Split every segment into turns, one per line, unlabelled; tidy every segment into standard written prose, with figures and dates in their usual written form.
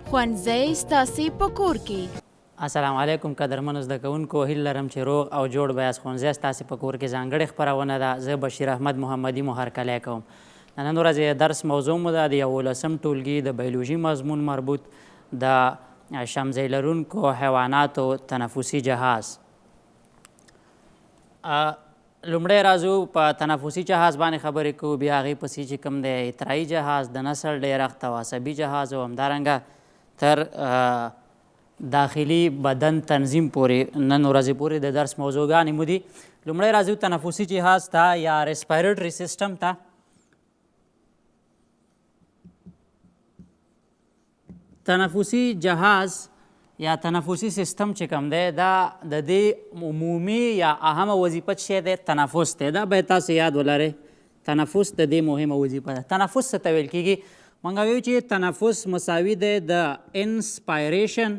ښوونځی ستاسې په کور کې.
السلام علیکم قدرمنو زده کوونکو، هیله لرم چې روغ او جوړ به یاست. ښوونځی ستاسې په کور کې ځانګړې خپرونه ده. زه بشیر احمد محمدي مو هرکلی کوم. د نن ورځې درس موضوع مو ده د 11 ټولګي د بیولوژي مضمون مربوط د شمزۍ لرونکو حیواناتو تنفسي جهاز. لومړی راځو په تنفسي جهاز باندې خبرې کوو، بیا هغې پسې چې کوم دی اطرایي جهاز، د نسل ډیرښت او عصبي جهاز او همدارنګه تر داخلي بدن تنظیم پورې نن ورځې پورې د درس موضوعګانې مو دي. لومړی راځو تنفسي جهاز ته یا ریسپیریټري سیسټم ته. تنفسي جهاز یا تنفسي سیستم چې کوم دی دا د دې عمومي یا اهمه وظیفه چې دی تنفس دی. دا باید تاسو یاد ولرئ، تنفس د دې مهمه وظیفه ده. تنفس څه ته ویل کېږي؟ موږ وایو چې تنفس مساوي دی د انسپایریشن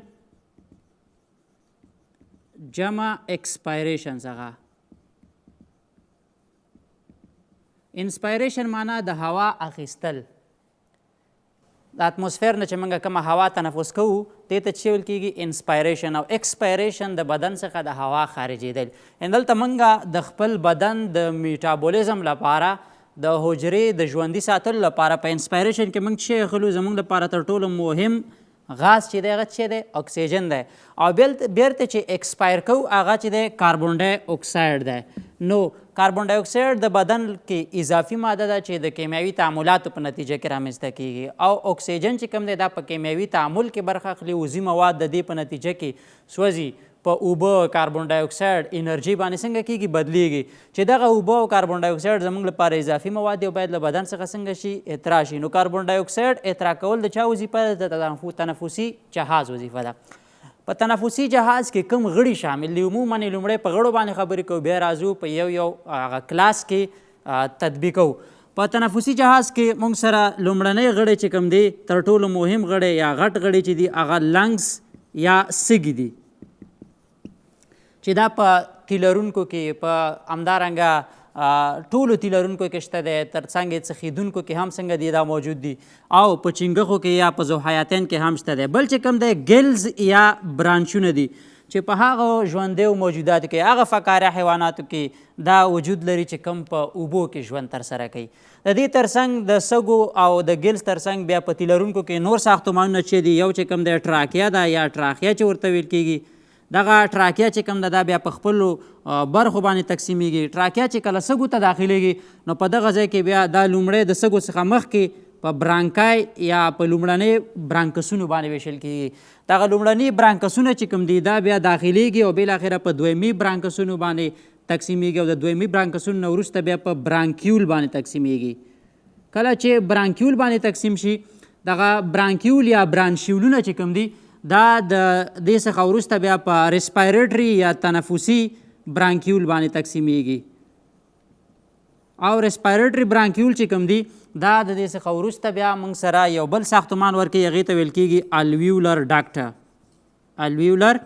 جمع اکسپایریشن څخه. انسپایریشن معنا د هوا اخیستل، د اتموسفیر نه چې موږ کومه هوا تنفس کوو دې ته چې ویل کېږي انسپایریشن، او اکسپایریشن د بدن څخه د هوا خارجېدل. دلته موږ د خپل بدن د میټابولیزم لپاره د حجرې د ژوندي ساتلو لپاره په انسپایریشن کې موږ چې اخلو، زموږ لپاره تر ټولو مهم غاز چې دی هغه چې دی اکسیجن دی، او بیرته چې ایکسپایر کوو هغه چې دی کاربن ډای اکساید دی. نو کاربن ډای اکساید د بدن کې اضافي ماده ده چې د کیمیاوي تعاملاتو په نتیجه کې رامنځته کیږي، او اکسیجن چې کوم دی دا په کیمیاوي تعامل کې برخه اخلي. عضوي مواد د دې په نتیجه کې سوځي، په اوبه کاربن ډای اکساید انرژي باندې څنګه کیږي بدلیږي، چې دغه اوبه او کاربن ډای اکساید زموږ لپاره اضافي مواد دي او باید له بدن څخه څنګه شي اطراح شي. نو کاربن ډای اکساید اطراح کول د چا وظیفه ده؟ د تنفسي جهاز وظیفه ده. په تنفسي جهاز کې کوم غړي شامل دي؟ عموما لومړی په غړو باندې خبرې کوو، بیا راځو په یو هغه کلاس کې تطبیق کوو. په تنفسي جهاز کې موږ سره لومړنی غړی چې کوم دی تر ټولو مهم غړی یا غټ غړی چې دی هغه لنګز یا سږي دي، چې دا په تیلرونکو کې په همدارنګه ټولو تیلرونکو کې شته دی، تر څنګ یې څخیدونکو کې هم څنګه دی دا موجود دي، او په چنګښو کې یا په ذوحیاتین کې هم شته دی. بل چې کوم دی ګلز یا برانچونه دي چې په هغه ژوندیو موجوداتو کې، هغه فقاره حیواناتو کې دا وجود لري چې کوم په اوبو کې ژوند ترسره کوي. د دې ترڅنګ د سږو او د ګلز ترڅنګ بیا په تیلرونکو کې نور ساختمانونه چې دي، یو چې کوم دی ټراکیا ده یا ټراخیا چې ورته ویل کېږي. دغه ټراکیا چې کوم ده دا بیا په خپلو برخو باندې تقسیمیږي. ټراکیا چې کله سږو ته داخلیږي نو په دغه ځای کې بیا دا لومړی د سږو څخه مخکې په برانکای یا په لومړنۍ برانکسونو باندې ویشل کېږي. دغه لومړني برانکسونه چې کوم دي دا بیا داخلیږي او بالاخره په دویمي برانکسونو باندې تقسیمیږي، او د دویمي برانکسونو نه وروسته بیا په برانکیول باندې تقسیمیږي. کله چې برانکیول باندې تقسیم شي، دغه برانکیول یا برانشیولونه چې کوم دي دا د دې څخه وروسته بیا په ریسپیریټري یا تنفسي برانکیول باندې تقسیمیږي، او ریسپیریټري برانکیول چې کوم دي دا د دې څخه وروسته بیا موږ سره یو بل ساختمان ورکوي، هغې ته ویل کېږي الویولر ډاکټ. الویولر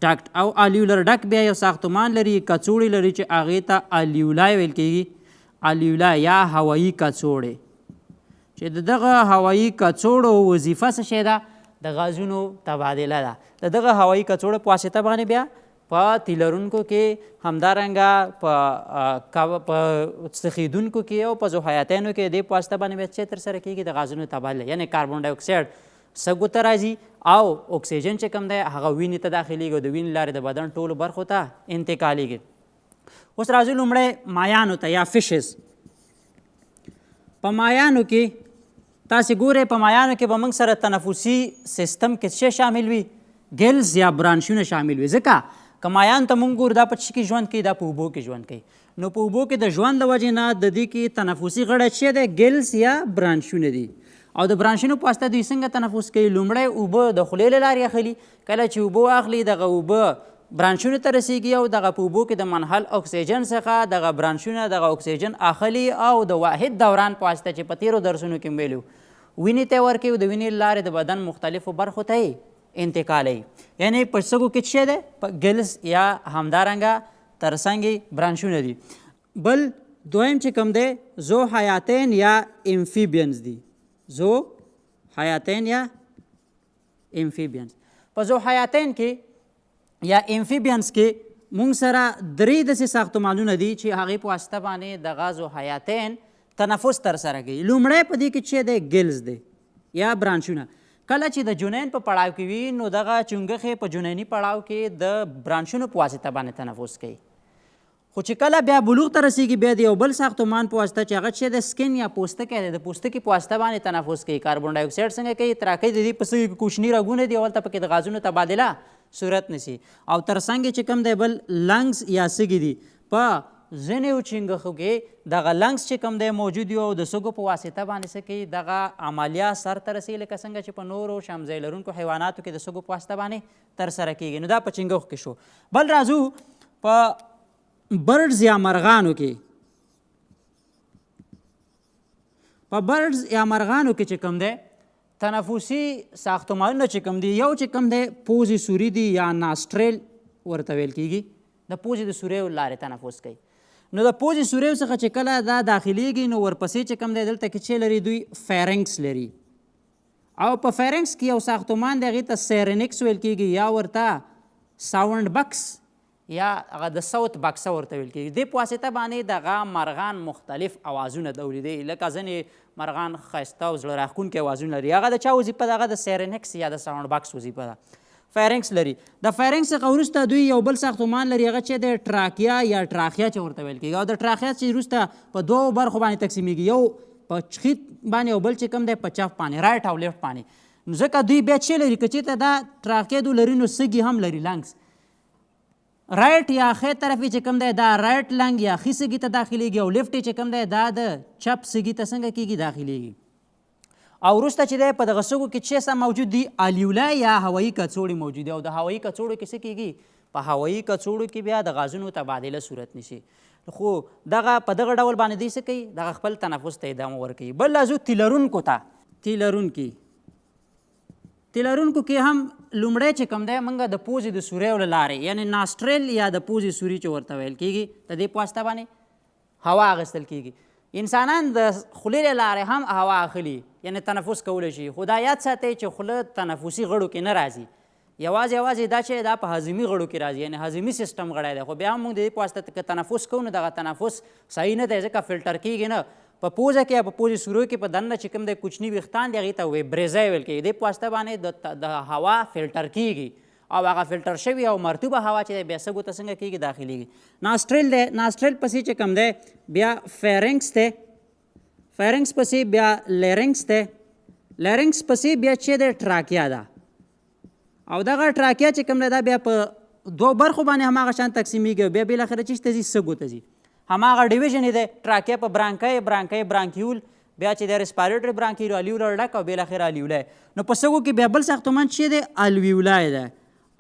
ډاکټ او الویولر ډاکټ بیا یو ساختمان لري، کڅوړې لري چې هغې ته الویولای ویل کېږي، الویولای یا هوایي کڅوړې، چې د دغه هوایي کڅوړو وظیفه څه شی ده؟ د غازونو تبادله ده. د دغه هوایي کڅوړو په واسطه باندې بیا په تیلرونکو کې، همدارنګه په څخیدونکو کې او په ذوحیاتینو کې دې په واسطه باندې بیا څه ترسره کېږي؟ د غازونو تبادله، یعنې کاربن ډای اکساید سږو ته راځي او اکسیجن چې کوم دی هغه وینې ته داخلیږي او د وینې لارې د بدن ټولو برخو ته انتقالیږي. اوس راځو لومړی مایانو ته یا فشز. په مایانو کې تاسې ګورئ، په مایانو کې به موږ سره تنفسي سیستم کې څه شامل وي؟ ګلز یا برانشونه شامل وي. ځکه که مایان ته موږ ګورو دا په څه کې ژوند کوي؟ دا په اوبو کې ژوند کوي. نو په اوبو کې د ژوند له وجې نه د دې کې تنفسي غړی څه دی؟ ګلز یا برانشونه دي. او د برانشونو په واسطه دوی څنګه تنفس کوي؟ لومړی اوبه د خولې له لارې اخلي، کله چې اوبه اخلي دغه اوبه برانشونو ته رسیږي، او دغه په اوبو کې د منحل اکسیجن څخه دغه برانشونه دغه اکسیجن اخلي او د واحد دوران په واسطه چې په تیرو درسونو کې ویلو وینې ته ورکوي، او د وینې لارې د بدن مختلفو برخو ته یې انتقالوي. یعنې په سږو کې څه دی؟ په ګلز یا همدارنګه ترڅنګ برانشونه دي. بل دویم چې کوم دی ذوحیاتین یا امفیبینز دي. ذوحیاتین یا امفیبینز. په ذوحیاتین کې یا امفیبینز کې مونږ سره درې داسې ساختمانونه دي چې هغې په واسطه باندې دغه ذوحیاتین تنفس ترسره کوي. لومړی په دې کې چې دی ګلز دی یا برانشونه. کله چې د جنین په پړاو کې وي نو دغه چونګښې په جنیني پړاو کې د برانشونو په واسطه باندې تنفس کوي. خو چې کله بیا بلوغ ته رسیږي بیا د یو بل ساختمان په واسطه چې هغه چې د سکن یا پوستکی دی د پوستکي په واسطه باندې تنفس کوي. کاربن ډای اکساید څنګه کوي؟ تراکۍ د دې په سږي کې کوچني رګونه دي اولته پکې د غازونو تبادله صورت نیسي. او تر څنګ چې کوم دی بل لنګز یا سږي دي په ځینې چنګښو کې دغه لنګز چې کوم دی موجود وي او د سږو په واسطه باندې څه کوي دغه عملیه سر ته رسوي لکه څنګه چې په نورو شمزۍ لرونکو حیواناتو کې د سږو په واسطه باندې ترسره کیږي. نو دا په چنګښو کې شو. بل راځو په برډز یا مرغانو کې. په برډز یا مرغانو کې چې کوم دی تنفسي ساختمانونه چې کوم دي یو چې کوم دی پوزې سوري دي یا ناسټریل ورته ویل کیږي. د پوزې د سوریو لارې تنفس کوي. نو د پوزې سوریو څخه چې کله دا داخلیږي نو ورپسې چې کوم دی دلته کې چې لري دوی فیرنکس لري. او په فیرنکس کې یو ساختمان دی هغې ته سیرنکس ویل کیږي یا ورته ساوند بکس یا هغه د صوت بکسه ورته ویل کیږي. دې په واسطه باندې دغه مرغان مختلف اوازونه تولیدوي. لکه ځینې مرغان ښایسته او زړه راښکونکي اوازونه لري. هغه د چا وظیفه ده؟ هغه د سیرنکس یا د ساوند بکس وظیفه ده. فیرنکس لري. د فیرنکس څخه وروسته دوی یو بل ساختمان لري هغه چې د ټراکیا یا ټراخیا چې ورته ویل کېږي. او د ټراخیا چې وروسته په دوو برخو باندې تقسیمیږي، یو په چخیت باندې او بل چې کوم دی په چف باندې، رایټ او لیفټ باندې. نو ځکه دوی بیا چې لري که چېرته دا ټراخیا دو لري نو سږي هم لري لنګس. رایټ یا ښی طرف چې کوم دی دا رایټ لنګ یا ښي سږي ته داخلیږي او لیفټ چې کوم دی دا د چپ سږي ته څنګه کېږي داخلیږي. او وروسته چې دی په دغه سږو کې چې څه موجود دي الیولا یا هوایي کڅوړې موجود دي. او د هوایي کڅوړو کې څه کېږي؟ په هوایي کڅوړو کې بیا د غازونو تبادله صورت نیسي. خو دغه په دغه ډول باندې دوی څه کوي؟ دغه خپل تنفس ته ادامه ورکوي. بل راځو تیلرونکو ته. تیلرونکي کې هم لومړی چې کوم دی موږ د پوزې د سوریو له لارې یعنې ناسټریل یا د پوزې سوري چې ورته ویل کېږي د دې په واسطه باندې هوا اخیستل کېږي. انسانان د خولې له لارې هم هوا اخلي یعنې تنفس کولی شي. خو دا یاد ساتئ چې خوله تنفسي غړو کې نه راځي. یوازې دا چې دا په هضمي غړو کې راځي یعنې هضمي سیسټم غړی دی. خو بیا هم موږ د دې په واسطه که تنفس کوو نو دغه تنفس صحیح نه دی ځکه فلټر کېږي نه. په پوزه کې یا په پوزې سورو کې په دننه چې کوم دی کوچني ویښتان دي هغې ته ویبریزی ویل کېږي. دې په واسطه باندې د هوا فلټر کېږي او هغه فلټر شوي او مرطوبه هوا چې دی بیا سږو ته څنګه کېږي داخلیږي. ناسټریل دی. ناسټریل پسې چې کوم دی بیا فیرنکس دی. فیرنکس پسې بیا لیرنکس دی. لیرنکس پسې بیا چې دی ټراکیا ده. او دغه ټراکیا چې کوم دی دا بیا په دوه برخو باندې هماغه شان تقسیمیږي او بیا بالاخره چې ته ځي سږو ته ځي. هماغه ډیویژن دی ټراکیا په برانکای برانکیول بیا چې د ریسپیریټري برانکیول الیولر ډک او بالاخره الیولای. نو په سږو کې بیا بل ساختمان چې دی الویولای ده.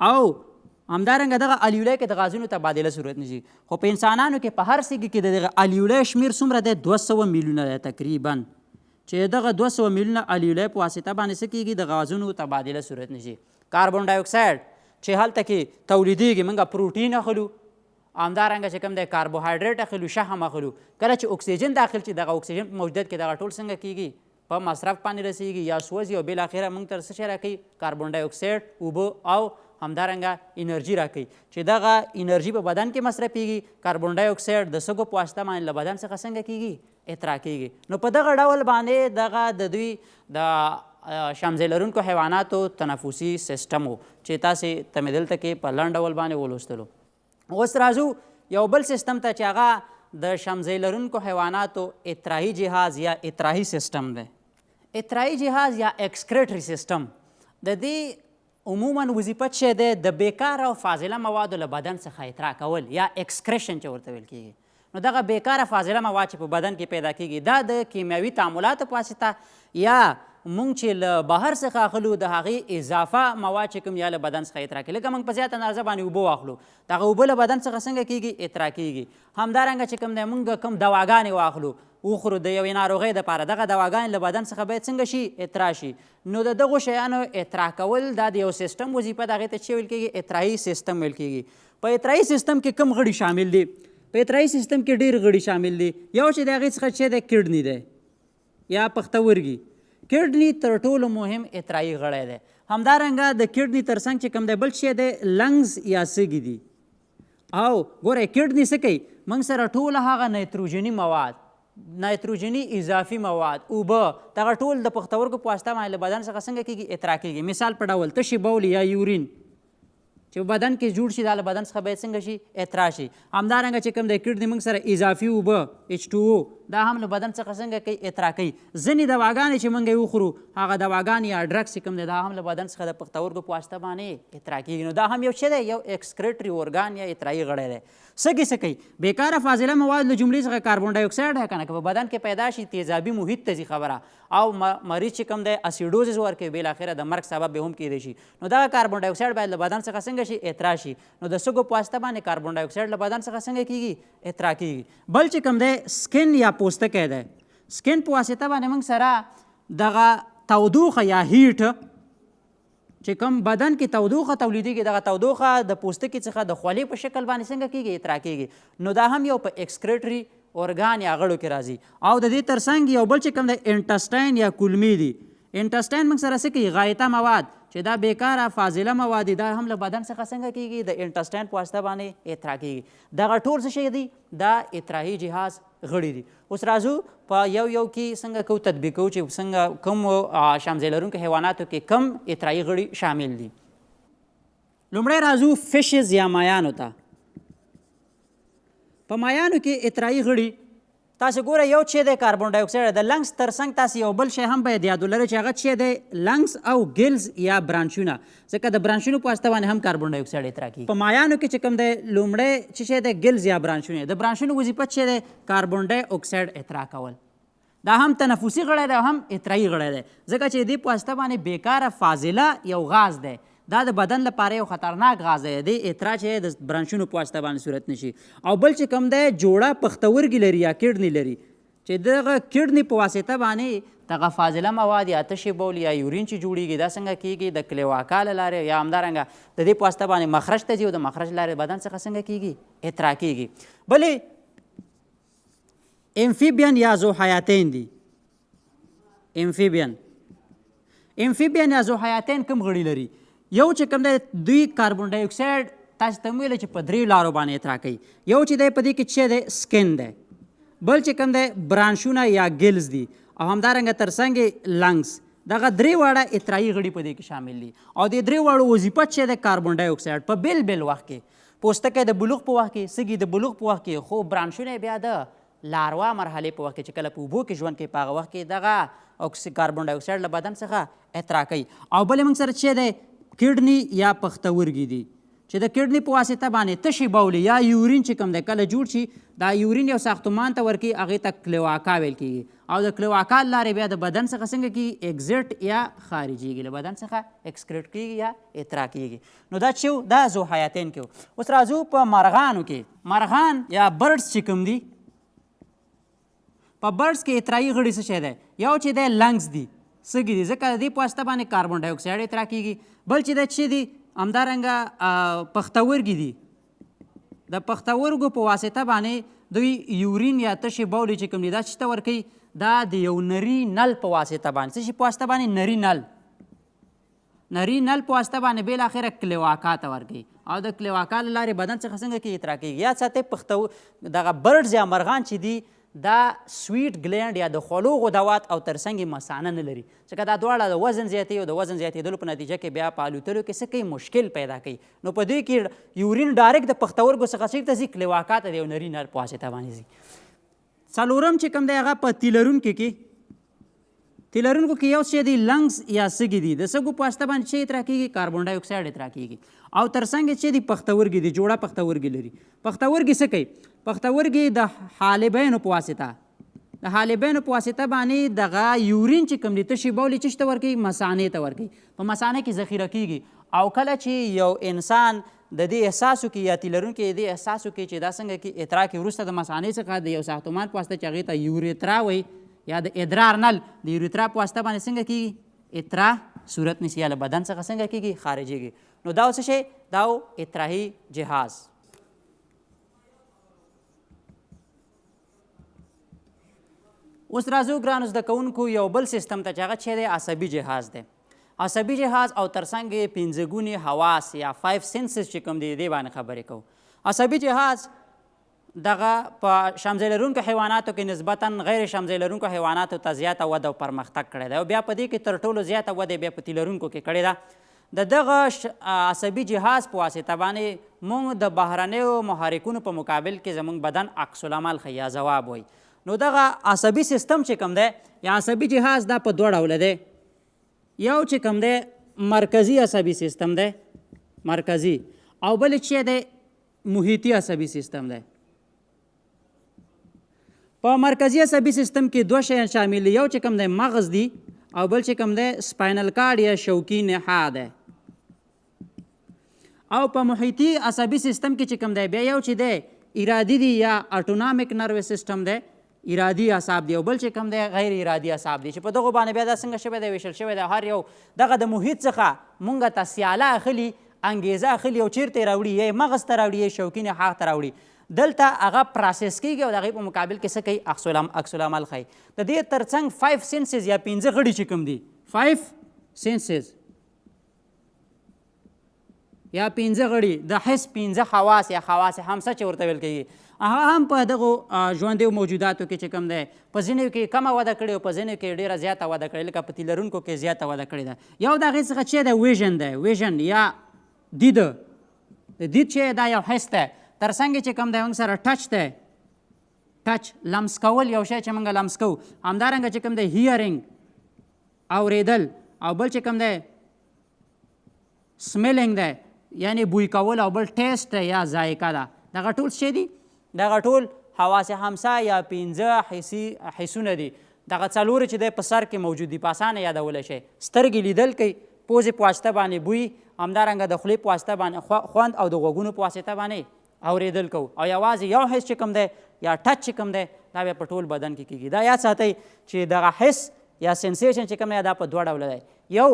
او همدارنګه دغه الیولای کې د غازونو تبادله صورت نیسي. خو په انسانانو کې په هر سږي کې د دغه الیولای شمیر څومره دی؟ 200 میلیونه دی تقریبا. چې دغه 200 میلیونه الیولای په واسطه باندې څه کېږي؟ د غازونو تبادله صورت نیسي. کاربن ډای اکساید چې هلته کې تولیدېږي موږ پروټین اخلو، همدارنګه چې کوم دی کاربوهایډریټ اخلو، شحم اخلو. کله چې اکسیجن داخل چې دغه اکسیجن په موجودیت کې دغه ټول څنګه کېږي؟ په مصرف باندې رسېږي یا سوځي او بالاخره موږ ته څه شی راکوي؟ کاربن ډای اکساید، اوبه او همدارنګه انرژي راکوي. چې دغه انرژي په بدن کې مصرفېږي. کاربن ډای اکساید د سږو په واسطه باندې له بدن څخه څنګه کېږي؟ اطراح کېږي. نو په دغه ډول باندې دغه د دوی د شمزۍ لرونکو حیواناتو تنفسي سیسټم و چې تاسې ته مې دلته کې په لنډ ډول باندې ولوستلو. اوس راځو یو بل سیسټم ته چې هغه د شمزۍ لرونکو حیواناتو اطراحي جهاز یا اطراحي سیسټم دی. اطراحي جهاز یا ایکسکریټري سیسټم د دې عموما وظیفه چې دی د بیکاره او فاضله موادو له بدن څخه اطراح کول یا ایکسکریشن چې ورته ویل کېږي. نو دغه بیکاره فاضله مواد چې په بدن کې پیدا کېږي دا د کیمیاوي تعاملاتو په واسطه یا مونږ چې له بهر څخه اخلو د هغې اضافه مواد چې کوم یا له بدن څخه اطراح کېږي. لکه مونږ په زیاته اندازه باندې اوبه واخلو، دغه اوبه له بدن څخه څنګه کېږي؟ اطراح کېږي. همدارنګه چې کوم دی مونږ کوم دواګانې واخلو وخورو د یوې ناروغۍ دپاره، دغه دواګانې له بدن څخه باید څنګه شي؟ اطراح شي. نو د دغو شیانو اطراح کول دا د یو سیسټم وظیفه ده، هغې ته چې ویل کېږي؟ اطراحي سیسټم ویل کېږي. په اطراحي سیسټم کې کوم غړي شامل دي؟ په اطراحي سیسټم کې ډېر غړي شامل دي. یو چې د هغې څخه چې دی کډني دی یا پښتورګي کډنی تر ټولو مهم اطرایي غړی دی. همدارنګه د کډنی ترڅنګ چې کوم دی بل شی دی لنګز یا سږي دي. او ګوره کډنی څه کوي موږ سره ټوله هغه نایتروجني مواد نایتروجني اضافي مواد اوبه دغه ټول د پښتورګو په واسطه باندې له بدن څخه څنګه کیږي اطراح کیږي. مثال په ډول تشي بول یا یورین چې بدن کې جوړ شي دا له بدن څخه باید څنګه شي اطراح شي. همدارنګه چې کوم دی کډنی موږ سره اضافي اوبه H2O دا هم له بدن څخه څنګه کوي اطراح کوي. ځینې دواګانې چې موږ یې وخورو هغه دواګانې یا ډرګس چې کوم دی دا هم له بدن څخه د پښتورګو په واسطه باندې اطراح کیږي. نو دا هم یو څه دی یو ایکسکریټري ارګان یا اطراحي غړی دی. سږي څه کوي بیکاره فاضله مواد له جملې څخه کاربن ډای اکساید دی که نه که په بدن کې پیدا شي تیزابي محیط ته ځي خبره او مریض چې کوم دی اسیډوزس ورکوي بالاخره د مرګ سبب به هم کیدی شي. نو دغه کاربن ډای اکساید باید له بدن څخه څنګه شي اطراح شي. نو د سږو په واسطه باندې کاربن ډای اکساید له بدن څخه څنګه کیږي اطراح کیږي. بل چې کوم دی سکن یا پوستکی دی سکن په واسطه باندې موږ سره دغه تودوخه یا هیټ چې کوم بدن کې تودوخه تولیدېږي دغه تودوخه د پوستکي څخه د خولې په شکل باندې څنګه کیږي اطراح کیږي. نو دا هم یو په ایکسکریټري ارګان یا غړو کې راځي. او د دې ترڅنګ یو بل چې کوم دی انټسټاین یا کولمې دي. انټسټاین موږ سره څه کوي غایطه مواد چې دا بیکاره فاضله مواد دي دا هم له بدن څخه څنګه کیږي د انټسټاین په واسطه باندې اطراح کیږي. دغه ټول څه شی دي دا اطراحي جهاز غړي دي. اوس راځو په یو یو کې څنګه کوو تطبیق کوو چې څنګه کوم شامځای لرونکو حیواناتو کې کم اطراحي غړي شامل دي. لومړی راځو فشز یا مایانو ته. په مایانو کې اطراحي غړي تاسو ګوره یو چې دی کاربن ډای اکساید د لنګز ترڅنګ تاسو یو بل شی هم باید یاد ولرئ چې هغه چې دی لنګز او ګلز یا برانشونه ځکه د برانشونو په واسطه باندې هم کاربن ډای اکساید اطراح کیږي. په مایانو کې چې کوم دی لومړی چې شی دی ګلز یا برانشونه د برانشونو وظیفه چې دی کاربن ډای اکساید اطراح کول. دا هم تنفسي غړی دی او هم اطراحي غړی دی ځکه چې دې په واسطه باندې بیکاره فاضله یو غاز دی دا د بدن لپاره یو خطرناک غاز دی. د اطراح چې د برانشونو په واسطه باندې صورت نشي. او بل چې کوم دی جوړه پښتورګي لري یا کډنی لري چې دغه کډنی په واسطه باندې دغه فاضله مواد یا تشې بول یا یورین چې جوړیږي دا څنګه کیږي د کلیواکا له لارې یا همدارنګه د دې په واسطه باندې مخرج ته ځي او د مخرج لارې بدن څخه څنګه کیږي اطراح کیږي. بلې امفیبین یا ذوحیاتین دي. امفیبین یا ذوحیاتین کوم غړي لري؟ یو چې کوم دی دوی کاربن ډای اکساید تاسو ته ویل چې په درې لارو باندې اطراح کوي. یو چې دی په دې کې چې دی سکن دی. بل چې کوم دی برانشونه یا ګلز دي او همدارنګه ترڅنګ لنګز. دغه درې واړه اطراحي غړي په دې کې شامل دي او د درې واړو وظیفه چې دی کاربن ډای اکساید په بیل بیل وخت کې پوستکی د بلوغ په وخت کې سږي د بلوغ په وخت کې خو برانشونه بیا د لاروا مرحلې په وخت کې چې کله په اوبو کې ژوند کوي په هغه وخت کې دغه کاربن ډای اکساید له بدن څخه اطراح کوي. او بلې موږ سره چې دی کډنی یا پښتورګي دي چې د کډنی په واسطه باندې تشي بول یا یورین چې کوم دی کله جوړ شي دا یورین یو ساختمان ته ورکوي هغې ته کلیواکا ویل کیږي او د کلیواکا لارې بیا د بدن څخه څنګه کیږي اگزیټ یا خارجیږي له بدن څخه اکسکریټ کیږي یا اطراح کیږي. نو دا چې دا ذوحیاتین کې. اوس راځو په مرغانو کې. مرغان یا برډز چې کوم دي په برډز کې اطراحي غړي څه شی دی؟ یو چې دی لنګز دي سږي دي ځکه د دې په واسطه باندې کاربن ډای اکساید اطراح کیږي. بل چې دی چې دي همدارنګه پښتورګي دي. د پښتورګو په واسطه باندې دوی یورین یا تشې بولې چې کوم دي دا چې ته ورکوي دا د یو نري نل په واسطه باندې څه شي په واسطه باندې نري نل په واسطه باندې بالاخره کلیواکا ته ورکوي او د کلیواکا له لارې بدن څخه څنګه کې اطراح کیږي. یاد ساتئ دغه برډز یا مرغان چې دي دا سویټ ګلینډ یا د خولو غدوات او ترڅنګ مثانه نه لري ځکه دا دواړه د وزن زیاتوي او د وزن زیاتېدلو په نتیجه کې بیا په الوتلو کې څه کوي مشکل پیدا کوي. نو په دوی کې یورین ډایرکټ د پښتورګو څخه چېرته ځي کلیواکا ته د یو نري نل په واسطه باندې ځي. څلورم چې کوم دی هغه په تیلرونکو کې یو شی دی لنګز یا سږي دي. د سږو په واسطه باندې چې اطراح کیږي کاربن ډای اکساید اطراح کیږي. او ترڅنګ چې دی پښتورګي دي جوړه پښتورګي لري. پښتورګي څه کوي؟ پښتورګي د حالبینو په واسطه باندې دغه یورین چې کوم دي تشې بولې چې ته ورکوي مثانې ته ورکوي. په مثانه کې ذخیره کیږي او کله چې یو انسان د دې احساسو کې یا تیلرونکو د دې احساسو کې چې دا څنګه کې اطراح کې وروسته د مثانې څخه د یو ساختمان په واسطه چې هغې ته یوریترا وایي یا د ادرار نل د یوریترا په واسطه باندې څنګه کیږي اطراح صورت نیسي یا له بدن څخه څنګه کیږي خارجیږي. نو دا څه شی دا اطراحي جهاز. اوس راځو ګرانو زده کوونکو یو بل سیستم ته چې هغه چې دی عصبي جهاز دی. عصبي جهاز او ترڅنګ یې پنځه ګونې حواس یا 5 سنسز چې کوم دي دې باندې خبرې کوو. عصبي جهاز دغه په شمزۍ لرونکو حیواناتو کې نسبتا غیر شمزۍ لرونکو حیواناتو ته زیاته وده او پرمختګ کړی دی او بیا په دې کې تر ټولو زیاته وده بیا په تی لرونکو کې کړې ده. د دغه عصبي جهاز په واسطه باندې موږ د بهرنیو محرکونو په مقابل کې زموږ بدن عکس العمل ښیي یا ځواب وایي. نو دغه عصبي سیستم چې کوم دی یا عصبي جهاز دا په دوه ډوله دی. یو چې کوم دی مرکزي عصبي سیستم دی مرکزي او بل چې دی محیطي عصبي سیستم دی. په مرکزي عصبي سیستم کې دوه شیان شامل دي. یو چې کوم دی مغز دی او بل چې کوم دی سپاینل کارډ یا شوکي نخاع دی. او په محیطي عصبي سیستم کې چې کوم دی بیا یو چې دی ارادي دی یا اټونامیک نروس سیستم دی ارادي اعصاب دی او بل چې کوم دی غیر ارادي اعصاب دی چې په دغو باندې بیا دا څنګه شوی دی ویشل شوی دی. هر یو دغه د محیط څخه مونږ ته سیاله اخلي انګیزه اخلي او چیرته راوړي یا مغز ته راوړي یا شوکي نخاع ته راوړي. دلته هغه پروسس کیږي او د هغې په مقابل کې څه کوي عکس العمل ښیي. د دې ترڅنګ 5 سنسز یا 5 غړي چې کوم دي 5 سنسز یا 5 غړي د حس 5 حواس یا حواس همسه چې ورته ویل کېږي هغه هم په دغو ژوندیو موجوداتو کې چې کوم دی په ځینو کې کمه وده کړې او په ځینو کې ډېره زیاته وده کړې لکه په تی لرونکو کې زیاته وده کړې ده. یو د هغې څخه چې دی ویژن دی ویژن یا دید. د دید چې دا یو حس دی. ترڅنګ چې کوم دی موږ سره ټچ دی ټچ لمس کول یو شی چې موږ لمس کوو. همدارنګه چې کوم دی هیرینګ اورېدل او بل چې کوم دی سمیلینګ دی یعنی بوی کول او بل ټیسټ یا ذایقه ده. دغه ټول څه دي؟ دغه ټول حواس همسه یا 5 حسونه دي. دغه څلور چې دی په سر کې موجود دي په اسانه یادولی شي. سترګې لیدل کوي پوزې په واسطه باندې بوی همدارنګه د خولې په واسطه باندې خوند او د غوږونو په واسطه باندې اورېدل کوو او یوازې یو حس چې کوم دی یا ټچ چې کوم دی دا بیا په ټول بدن کې کېږي. دا یاد ساتئ چې دغه حس یا سنسیشن چې کوم دی دا په دوه ډوله دی. یو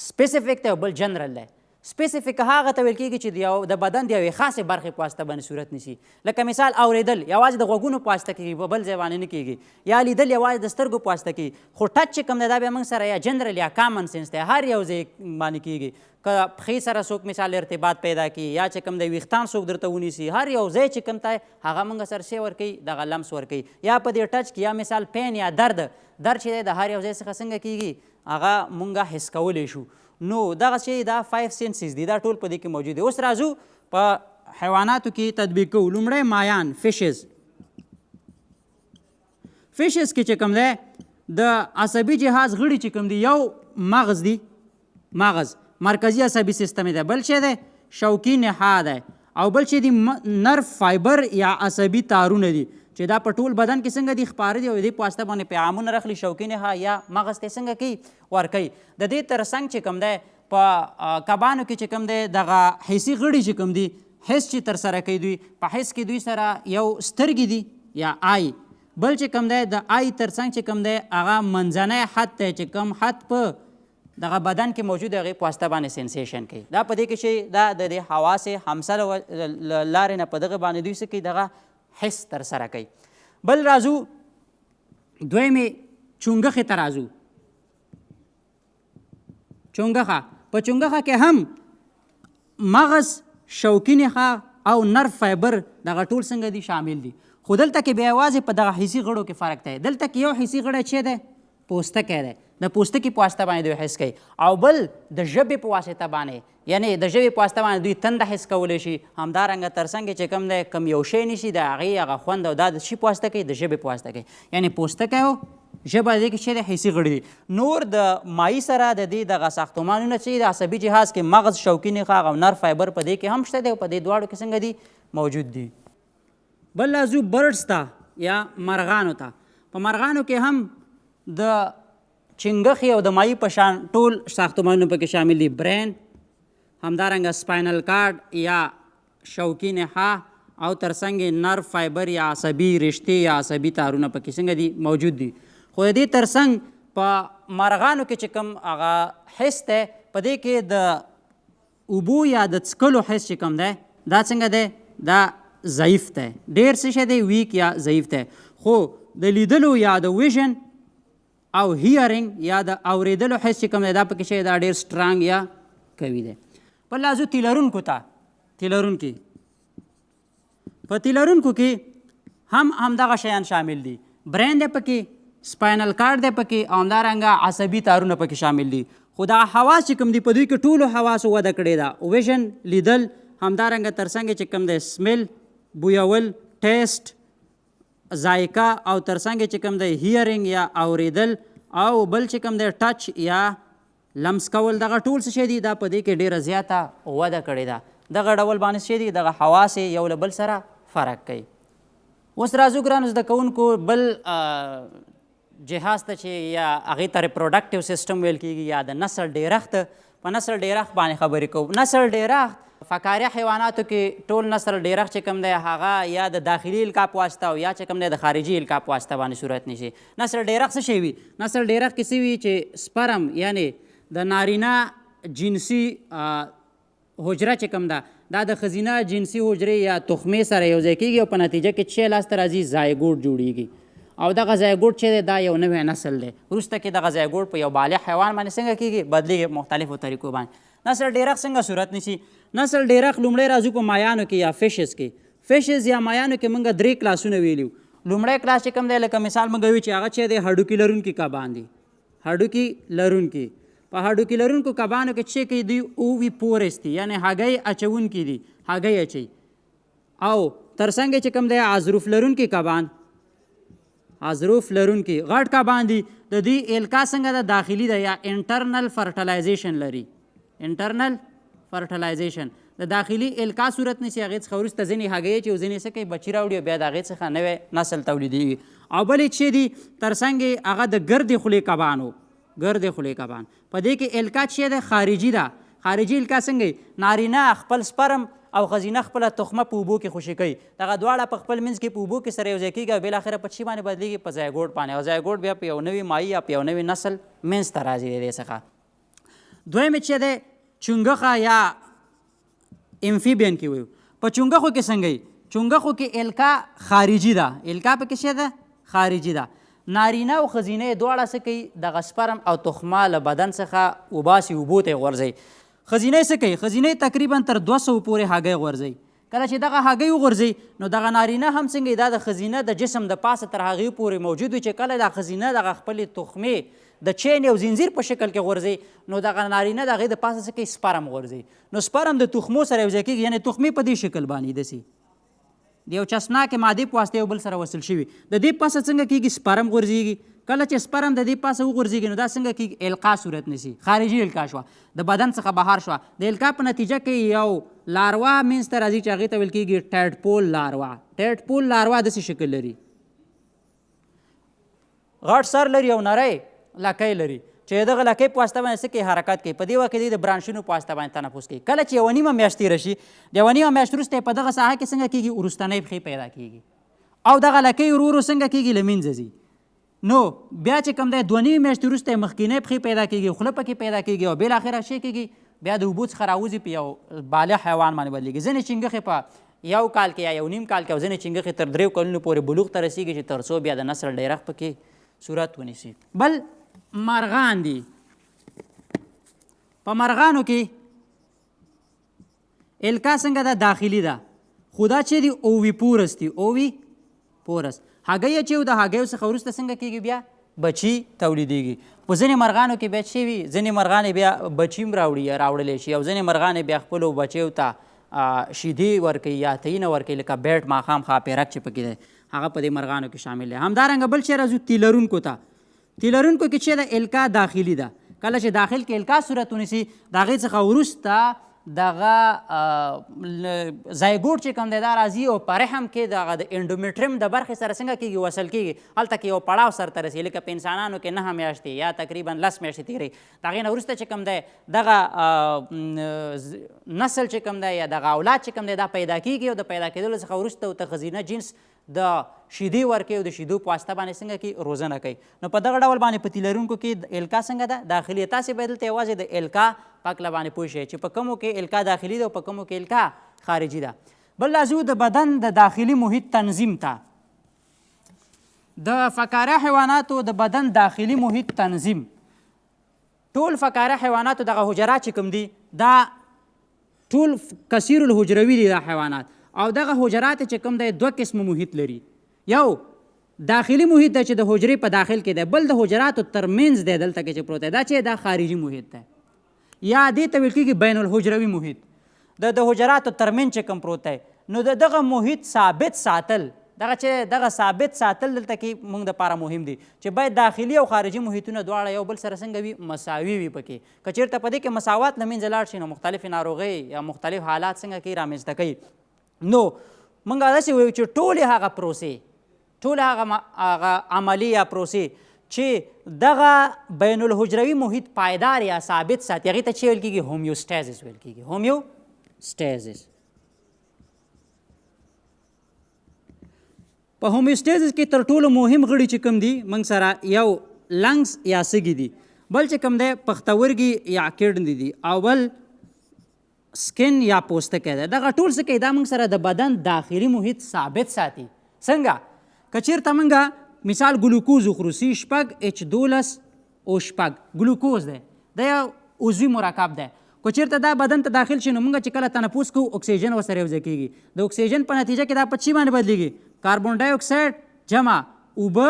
سپیسیفیک دی او بل جنرال دی. سپیسیفیک هغه ته ویل کېږي چې د بدن د یوې خاصې برخې په واسطه باندې صورت نیسي. لکه مثال اورېدل یوازې د غوږونو په واسطه کېږي په بل ځای باندې نه کېږي. یا لیدل یوازې د سترګو په واسطه کېږي. خو ټچ چې کوم دی دا بیا موږ سره یا جنرال یا کامن سنس دی هر یو ځای باندې کېږي. که پښې سره څوک مثال ارتباط پیدا کړي یا چې کوم دی ویښتان څوک درته ونیسي هر یو ځای چې کوم دی هغه موږ سره څه ورکوي دغه لمس ورکوي. یا په دې ټچ کې یا مثال پین یا درد چې دی د هر یو ځای څخه څنګه کېږي هغه موږ حس کولی شو. نو دغه چې دا 5 سنسز دي دا ټول په دې کې موجود دي. اوس راځو په حیواناتو کې تطبیق کوو. لومړی مایان فشز. فشز کې چې کوم دی د عصبي جهاز غړي چې کوم دي یو مغز دی مغز مرکزي عصبي سیستم دی. بل چې دی شوکي نخاع دی او بل چې دی نرف فایبر یا عصبي تارونه دي چې دا په ټول بدن کې څنګه دي خپاره دي او دې په واسطه باندې پیغامونه رخلي شوکي نخاع یا مغز ته څنګه کوي ورکوي. د دې ترڅنګ چې کوم دی په کبانو کې چې کوم دی دغه حسي غړي چې کوم دي حس چې ترسره کوي دوی په حس کې دوی سره یو سترګې دي یا آی. بل چې کوم دی د آی ترڅنګ چې کوم دی هغه منځنی حد دی چې کوم حد په دغه بدن کې موجود هغې په واسطه باندې سنسیشن کوي. دا په دې کې چې دا د دې حواس همسه لارې نه په دغه باندې دوی څه کوي دغه حس ترسره کوي. بل راځو دویمې چونګښې ته راځو. چونګښه په چونګښه کې هم مغز شوکي نخاع او نرف فایبر دغه ټول څنګه دي شامل دي. خو دلته کې بیا یوازې په دغه حسي غړو کې فرق دی. دلته کې یو حسي غړی چې دی پوستکی دی. د پوستکي په واسطه باندې دوی حس کوي او بل د ژبې په واسطه باندې یعنی د ژبې په واسطه باندې دوی تنده حس کولی شي. همدارنګه ترڅنګ چې کوم دی کوم یو شی نیسي د هغې هغه خوند او دا د شي په واسطه کوي د ژبې په واسطه کوي. یعنی پوستکی او ژبه دې کې چې دی حسي غړي دي. نور د مایي سره د دې دغه ساختمانونه چې د عصبي جهاز کې مغز شوکي نخاع او نرف فایبر په دې کې هم شته دی او په دې دواړو کې څنګه دي موجود دي. بل راځو برډز ته یا مرغانو ته. په مرغانو کې هم د چنګښې او د مایي په شان ټول ساختمانونه پکې شامل دي. برین همدارنګه سپاینل کارډ یا شوکي نخاع او ترڅنګ نرف فایبر یا عصبي رشتې یا عصبي تارونه پکې څنګه دي موجود دي. خو د دې ترڅنګ په مرغانو کې چې کوم هغه حس دی په دې کې د اوبو یا د څښلو حس چې کوم دی دا څنګه دی دا ضعیف دی. ډېر څه شی دی ویک یا ضعیف دی. خو د لیدلو یا د ویژن او هیرینګ یا د اورېدلو حس چې کوم دی دا پکې شی دا ډېر سټرانګ یا قوي دی. بل لازو تیلرونکو ته تیلرونکي په تیلرونکو کې هم همدغه شیان شامل دي. برین دی پکې، سپاینل کارډ دی پکې او همدارنګه عصبي تارونه پکې شامل دي. خو دا حواس چې کوم دي په دوی کې ټولو حواسو وده کړې ده. ویژن لیدل، همدارنګه ترڅنګ چې کوم دی سمیل بویول، ټیسټ، ذایقه او ترڅنګ چې کوم دی هیرینګ یا اورېدل او بل چې کوم دی ټچ یا لمس کول، دغه ټول څه شی دي دا په دې کې ډېره زیاته وده کړې ده. دغه ډول باندې شی دي دغه حواس یې یو له بل سره فرق کوي. اوس راځو ګرانو زده کوونکو بل جهاز ته چې یا هغې ته ریپروډکټیو سیسټم ویل کېږي یا د نسل ډیرښت. په نسل ډیرښت باندې خبرې کوو. نسل ډیرښت فقاریه حیواناتو کې ټول نسل ډیرښت چې کوم دی هغه یا د داخلي القا په واسطه او یا چې کوم دی د خارجي القا په واسطه باندې صورت نیسي. نسل ډیرښت څه شی وي؟ نسل ډیرښت کې څه وي چې سپرم یعنې د نارینه جنسي حجره چې کوم ده دا د ښځینه جنسي حجرې یا تخمې سره یو ځای کېږي او په نتیجه کې چې لاسته راځي زایګوټ جوړیږي او دغه زایګوټ چې دی دا یو نوی نسل دی. وروسته کې دغه زایګوټ په یو بالغ حیوان باندې څنګه کېږي؟ بدلېږي مختلفو طریقو باندې. نسل ډیرښت څنګه صورت نیسي؟ نسل ډیرښت لومړی راځو په مایانو کې یا فشز کې. فشز یا مایانو کې موږ 3 کلاسونه ویلي. لومړی کلاس چې کوم دی لکه مثال موږ ویو چې هغه چې دی هډوکي لرونکي کبان دي. هډوکي لرونکي په هډوکي لرونکو کبانو کې چې کوي دوی اووي پورس دي یعنې هګۍ اچوونکي دي، هګۍ اچوي. او ترڅنګ چې کوم دی عضروف لرونکي کبان، عضروف لرونکي غټ کبان دي، د دوی القا څنګه ده؟ داخلي ده یا انټرنل فرټلایزیشن لري. انټرنل فرټلایزیشن د داخلي القا صورت نیسي. هغې څخه وروسته ځینې هګۍ چې ځینې څه کوي بچي راوړي او بیا د هغې څخه نوی نسل تولیدېږي. او بلې چې دي ترڅنګ هغه د ګردې خولې کبانو، ګردې خولې کبان په دې کې القا چې ده خارجي ده. خارجي القا څنګه؟ نارینه خپل سپرم او ښځینه خپله تخمه په اوبو کې خوشي کوي. دغه دواړه په خپل منځ کې په اوبو کې سره یو ځای کېږي او بالاخره په چی باندې بدلېږي؟ په زایګوټ باندې. او زایګوټ بیا په یو نوي مایي یا په یو نوي نسل منځ ته راځي د دې څخه. دویم چې دی چونګښه یا امفیبین کې ویو. په چونګښو کې څنګه وي؟ چونګښو کې القا خارجي ده. القا پکې څه ده؟ خارجي ده. نارینه او ښځینه دواړه څه کوي؟ دغه سپرم او تخمه له بدن څخه وباسي، اوبو ته یې غورځوي. ښځینه څه کوي؟ ښځینه تقریبا تر 200 پورې هګۍ غورځوي. کله چې دغه هګۍ وغورځوي نو دغه نارینه هم څنګه دا د ښځینه د جسم د پاسه تر هغې پورې موجود وي چې کله دا ښځینه دغه خپلې تخمې د چین یو زنځیر په شکل کې غورځوي نو دغه نارینه د هغې د پاسه څه کوي؟ سپرم غورځوي. نو سپرم د تخمو سره یو ځای کېږي، یعنې تخمې په دې شکل باندې داسې د یو چسپناکې مادې په واسطه یو بل سره وصل شوي. د دې پاسه څنګه کېږي؟ سپرم غورځېږي. کله چې سپرم د دې پاسه وغورځېږي نو دا څنګه کېږي؟ القا صورت نیسي. خارجي القا شوه، د بدن څخه بهر شوه. د القا په نتیجه کې یو لاروا منځ ته راځي چې هغې ته ویل کېږي ټیډپول لاروا. ټیډپول لاروا داسې شکل لري، غټ سر لري او نری لکۍ لري چې دغه لکۍ په واسطه باندې څه کوي؟ حرکت کوي. په دې وخت کې دوی د برانشونو په واسطه باندې تنفس کوي. کله چې یوه نیمه میاشت تېره شي، د یوه نیمه میاشت وروسته په دغه ساحه کې څنګه کېږي؟ وروستنۍ پښې پیدا کېږي او دغه لکۍ ورو ورو څنګه کېږي؟ له منځه ځي. نو بیا چې کوم دی 2 نیمې میاشتې وروسته مخکینۍ پښې پیدا کېږي، خوله پکې پیدا کېږي او بالاخره څه کېږي؟ بیا د اوبو څخه راوځي په یو بالغ حیوان باندې بدلېږي. ځینې چنګښې په 1 کال کې یا 1 نیم کال کې او ځینې چنګښې تر 3 کلونو پورې بلوغ ته رسېږي چې تر څو بیا د نسل ډیرښت پکې صورت ونیسي. بل مرغان دي. په مرغانو کې القا څنګه ده؟ داخلي ده. خو دا چې دي اووي پورس دي. اووي پورس هګۍ اچوي، د هګیو څخه وروسته څنګه کېږي؟ بیا بچي تولیدېږي. په ځینې مرغانو کې بیا څه وي؟ ځینې مرغانې بیا بچي هم راوړلی شي او ځینې مرغانې بیا خپلو بچیو ته شیدې ورکوي یا تیینه ورکوي، لکه بیټ ماښام ښاپیرک چې پکې دی هغه په دې مرغانو کې شامل دی. همدارنګه بل شی راځو تی لرونکو ته. تی لرونکو کې چې د القا داخلي ده. کله چې داخل کې القا صورت ونیسي د هغې څخه وروسته دغه زایګوټ چې کوم دی دا راځي او په رحم کې دغه د انډومیټریم د برخې سره څنګه کېږي؟ وصل کېږي. هلته کې یو پړاو سرته رسي، لکه په انسانانو کې 9 میاشتې یا تقریبا 10 میاشتې تېري. د هغې نه وروسته چې کوم دی دغه نسل چې کوم دی یا دغه اولاد چې کوم دی دا پیدا کېږي او د پیدا کېدلو څخه وروسته ورته ښځینه جنس د شیدې ورکوي او د شیدو په واسطه باندې څنګه کوي؟ روزنه کوي. نو په دغه ډول باندې په تی لرونکو کې القا څنګه ده؟ داخلي. تاسې باید دلته یوازې د القا په هکله باندې پوه شئ چې په کومو کې القا داخلي ده او په کومو کې القا خارجي ده. بل راځو د بدن د داخلي محیط تنظیم ته. د فقاره حیواناتو د بدن داخلي محیط تنظیم. ټول فقاره حیواناتو دغه حجرات چې کوم دي دا ټول کثیر الحجروي دي دا حیوانات، او دغه حجرات چې کوم دی دوه قسمه محیط لري. یو داخلي محیط دی چې د حجرې په داخل کې دی، بل د حجراتو ترمنځ دی دلته کې چې پروت دی، دا چې دا خارجي محیط دی یا دې ته ویل کېږي بین الحجروي محیط. د حجراتو ترمنځ چې کوم پروت دی نو دغه محیط ثابت ساتل، دغه ثابت ساتل دلته کې موږ دپاره مهم دي چې باید داخلي او خارجي محیطونه دواړه یو بل سره څنګه وي، مساوي وي. پکې که چېرته په دې کې مساوات له منځه لاړ شي نو مختلفې ناروغۍ یا مختلف حالات څنګه کوي رامنځته کوي. نو موږ داسې وایو چې ټولې هغه پروسې، ټول هغه عملي یا پروسې چې دغه بین الحجروي محیط پایدار یا ثابت ساتي هغې ته چې ویل کېږي هومیوسټیزس ویل کېږي. هومیوسټیزس. په هومیوسټیزس کې تر ټولو مهم غړي چې کوم دي موږ سره یو لنګس یا سږي دي، بل چې کوم دی پښتورګي یا کډنې دي، او بل سکن یا پوستکی دی. دغه ټول څه کوي دا موږ سره د بدن داخلي محیط ثابت ساتي. څنګه؟ که چېرته موږ مثال ګلوکوز وخورو C6H12O6 ګلوکوز دی، دا یو عضوي مرکب دی. که چېرته دا بدن ته داخل شي نو موږ چې کله تنفس کوو اکسیجن ورسره یوځای کېږي. د اکسیجن په نتیجه کې دا په چی باندې بدلېږي؟ کاربن ډای اکساید جمع اوبه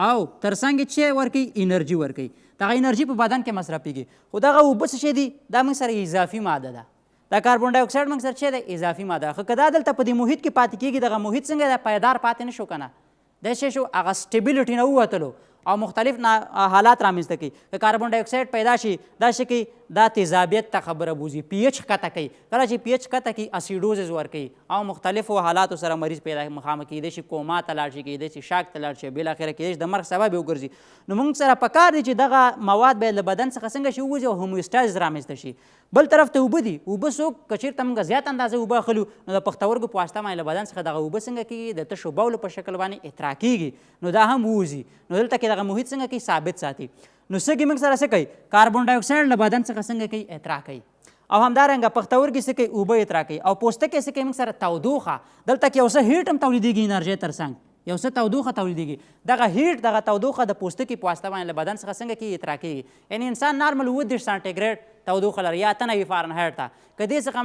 او تر څنګ چې ورکوي انرژي ورکوي. دغه انرژي په بدن کې مصرفېږي، خو دغه اوبه څه شی دي دا موږ سره اضافي ماده ده. دا کاربن ډای اکساید موږ سره چې دی اضافي ماده. خو که دا دلته په دې محیط کې پاتې کېږي دغه محیط څنګه دی پایدار پاتې نه شو که نه، دا شی شو هغه سټیبیلیټي نه ووتلو او مختلف حالات رامنځته کوي. که کاربن ډای اکساید پیدا شي دا څه کوي، دا تیزابیت ته خبره بوځي، پی ایچ ښکته کوي. کله چې پی ایچ ښکته کوي اسیډوزز ورکوي او مختلفو حالاتو سره مریض پیدا مخامخ کېدی شي، کوما ته لاړ شي، کېدی شي شاک ته لاړ شي، بالاخره کېدی شي د مرګ سبب یې وګرځي. نو موږ سره پکار دی چې دغه مواد باید له بدن څخه څنګه شي ووځي او هومیوسټایز رامنځته شي. بل طرف ته اوبه دي، اوبه څوک که چېرته موږ زیات اندازه اوبه اخلو نو د پښتورګو په واسطه باندې له بدن څخه دغه اوبه څنګه کېږي د تشو بولو په شکل باندې اطراح کېږي، نو دا هم ووځي. نو دلته کې دغه محیط څنګه کوي ثابت ساتي. نو سږي موږ سره څه کوي؟ کاربن ډای اکساید له بدن څخه څنګه کوي؟ اطراح کوي. او همدارنګه پښتورګي څه کوي؟ اوبه اطراح کوي. او پوستکی څه کوي؟ موږ سره تودوخه، دلته کې یو څه هیټ هم تولیدېږي انرژۍ تر څنګ، یو څه تودوخه تولیدېږي. دغه هیټ دغه تودوخه د پوستکي په واسطه باندې له بدن څخه څنګه کېږي؟ اطراح کېږي. یعنې انسان نارمل 30 سانټیګریډ تودوخه لري یا 90 فارنهایټ ته. که دې څخه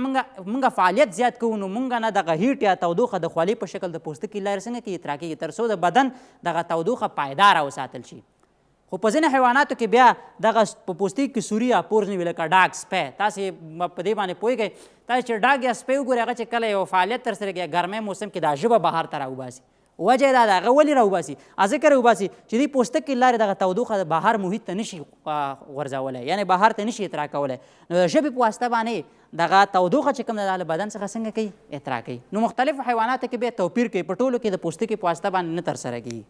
موږ فعالیت زیات کوو نو موږ نه دغه هیټ یا تودوخه د خولې په شکل د پوستکي لارې څنګه کېږي؟ اطراح کېږي، تر څو د بدن دغه تودوخه پایداره وساتل شي. خو په ځینې حیواناتو کې بیا دغه په پوستکي کې سوري یا پورز نه وي، لکه ډاګ، سپی. تاسې په دې باندې پوهېږئ، تاسې چې ډاګ یا سپی وګورئ هغه چې کله یو فعالیت ترسره کوي ګرمۍ موسم کې دا ژبه بهر ته راوباسي. وجه یې دا ده هغه ولې راوباسي؟ ذکر راوباسي چې دې پوستکي لارې دغه تودوخه د بهر محیط ته نشي غورځولی، یعنې بهر ته نشي اطراح کولی. نو د ژبې په واسطه باندې دغه تودوخه چې کوم ده له بدن څخه څنګه کوي؟ اطراح کوي. نو مختلفو حیواناتو کې بیا توپیر کوي، په ټولو کې د پوستکي په واسطه باندې نه ترسره کېږي.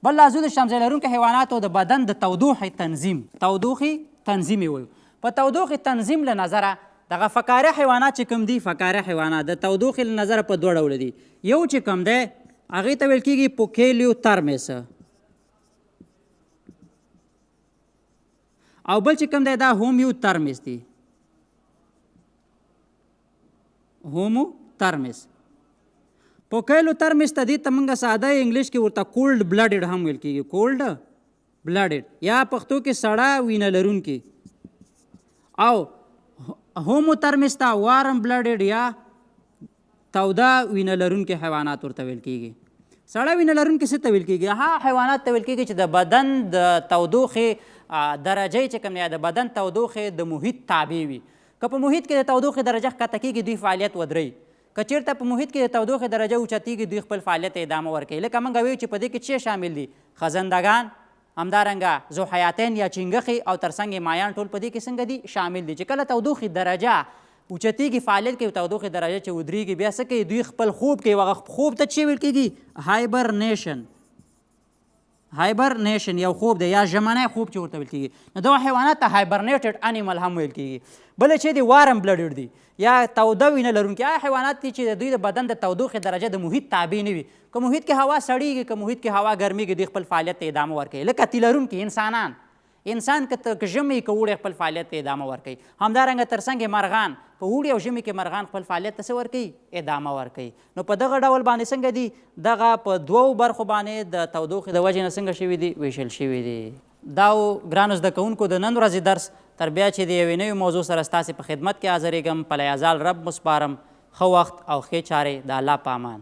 بل لازو د شمزۍ لرونکو حیواناتو د بدن د تودوخې تنظیم، تودوخې تنظیم یې وایو. په تودوخې تنظیم له نظره دغه فقاره حیوانات چې کوم دي، فقاره حیوانات د تودوخې له نظره په دوه ډوله دي. یو چې کوم دی هغې ته ویل کېږي پوکیلیوترمس، او بل چې کوم دی دا هومیوترمس دی. هوموترمس. پوکیلیوترمس ته دې ته موږ ساده انګلیش کې ورته کولډ بلډډ هم ویل کېږي، کولډ بلډډ یا پښتو کې سړه وینه لرونکي. او هوموترمس ته وارم بلډډ یا توده وینه لرونکي حیوانات ورته ویل کېږي. سړه وینه لرونکي څه ته ویل کېږي؟ هغه حیوانات ته ویل کېږي چې د بدن د تودوخې درجې چې کوم دی د بدن تودوخې د محیط تابع وي. که په محیط کې د تودوخې درجه ښکته کېږي دوی فعالیت ودروي، که چېرته په محیط کې د تودوخې درجه اوچتېږي دوی خپل فعالیت ته ادامه ورکوي. لکه موږ ویو چې په دې کې څه شامل دي؟ خزندګان، همدارنګه ذوحیاتین یا چنګښې او تر څنګ یې مایان، ټول په دې کې څنګه دي؟ شامل دي. چې کله تودوخې درجه اوچتېږي فعالیت کوي، تودوخې درجه چې ودرېږي بیا څه کوي؟ دوی خپل خوب کوي. هغه خوب ته څه ویل کېږي؟ هایبرنیشن. هایبرنیشن یو خوب دی یا ژمنی خوب چې ورته ویل کېږي. نو دغه حیوانات ته هایبرنیټډ انیمل هم ویل کېږي. بله چې دی وارم بلډډ دي یا توده وینه لرونکي. هغه حیوانات دي چې د دوی د بدن د تودوخې درجه د محیط تابع نه وي. که محیط کې هوا سړیږي، که محیط کې هوا ګرمیږي، دوی خپل فعالیت ته ادامه ورکوي. لکه تی لرونکي انسانان، انسان که ژمی که اوړی خپل فعالیت ته ادامه ورکوي، همدارنګه تر څنګ مرغان په اوړي او ژمي کې مرغان خپل فعالیت ته څه ورکوي؟ ادامه ورکوي. نو په دغه ډول باندې څنګه دي دغه په دوو برخو باندې د تودوخې د وجې نه څنګه شوي دي؟ ویشل شوي دي. دا و ګرانو زده کوونکو د نن ورځې درس تر بیا چې د یوې نوې موضوع سره ستاسې په خدمت کې حاضرېږم، پلی ازال رب مسپارم. ښه وخت او ښې چارې د الله په امان.